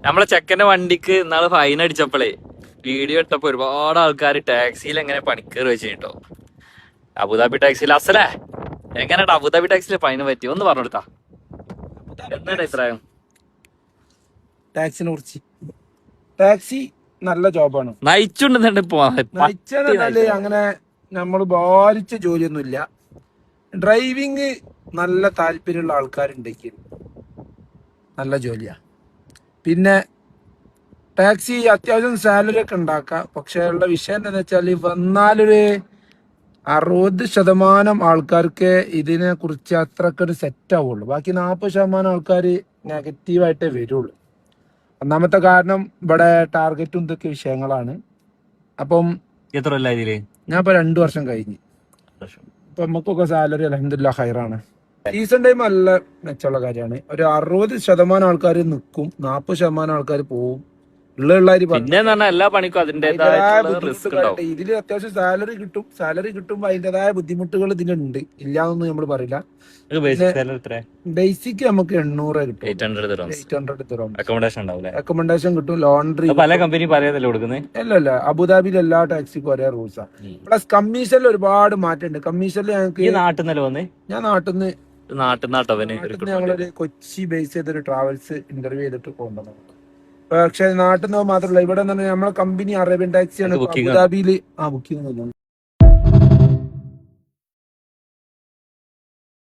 നമ്മളെ ചെക്കന്റെ വണ്ടിക്ക് ഇന്നാള് ഫൈൻ അടിച്ചപ്പോഴേ വീഡിയോ ഇട്ടപ്പോ ഒരുപാട് ആൾക്കാർ ടാക്സിയിൽ എങ്ങനെ പണിക്കേറി വെച്ചിട്ടോ. അബുദാബി ടാക്സിയിൽ അസലേ എങ്ങനെയാ അബുദാബി ടാക്സിയിൽ ഫൈൻ പറ്റി ഒന്ന് പറഞ്ഞു കൊടുത്താ. എന്താണ് അഭിപ്രായം ടാക്സിനെ കുറിച്ച്? ടാക്സി നല്ല ജോബാണ്. നയിച്ചാല് അങ്ങനെ നമ്മൾ ഭാരിച്ച ജോലിയൊന്നുമില്ല. ഡ്രൈവിങ് നല്ല താല്പര്യമുള്ള ആൾക്കാരുണ്ടെങ്കിൽ നല്ല ജോലിയാ. പിന്നെ ടാക്സി അത്യാവശ്യം സാലറി ഒക്കെ ഉണ്ടാക്കാം. പക്ഷെ ഉള്ള വിഷയം എന്താണെന്ന് വെച്ചാൽ വന്നാലൊരു 60% ആൾക്കാർക്ക് ഇതിനെ കുറിച്ച് അത്രക്ക് ഒരു സെറ്റ് ആവുള്ളൂ. ബാക്കി 40% ആൾക്കാർ നെഗറ്റീവായിട്ടേ വരുള്ളൂ. ഒന്നാമത്തെ കാരണം ഇവിടെ ടാർഗറ്റും ഇതൊക്കെ വിഷയങ്ങളാണ്. അപ്പം എത്ര ഞാൻ ഇപ്പൊ 2 വർഷം കഴിഞ്ഞ്. ഇപ്പൊ നമുക്കൊക്കെ സാലറി അൽഹംദുലില്ലാഹ് ഹൈറാണ്. സീസൺ ടൈം നല്ല മെച്ചമുള്ള കാര്യമാണ്. ഒരു 60% ആൾക്കാർ നിൽക്കും, 40% ആൾക്കാർ പോവും. എല്ലാ പണിക്കും ഇതില് അത്യാവശ്യം സാലറി കിട്ടുമ്പോ അതിന്റേതായ ബുദ്ധിമുട്ടുകൾ ഇതിലുണ്ട്, ഇല്ലാന്നൊന്നും നമ്മൾ പറയില്ല. ബേസിക് നമുക്ക് 800 കിട്ടും, 800 അക്കോമഡേഷൻ കിട്ടും, ലോണ്ടറി പല കമ്പനി അല്ല അബുദാബിയിൽ എല്ലാ ടാക്സിക്കും ഒരേ റൂൾസാ. പ്ലസ് കമ്മീഷനിൽ ഒരുപാട് മാറ്റമുണ്ട്. കമ്മീഷനിൽ ഞങ്ങൾക്ക് ഞാൻ നാട്ടിൽ ഞങ്ങളൊരു കൊച്ചി ബേസ് ചെയ്തൊരു ട്രാവൽസ് ഇന്റർവ്യൂ ചെയ്തിട്ട് കൊണ്ടുവന്നു. പക്ഷെ നാട്ടിൽ നിന്ന് മാത്രമല്ല, ഇവിടെ നമ്മളെ കമ്പനി അറേബ്യൻ ടാക്സിയാണ് അബുദാബിയിൽ ബുക്കിംഗ്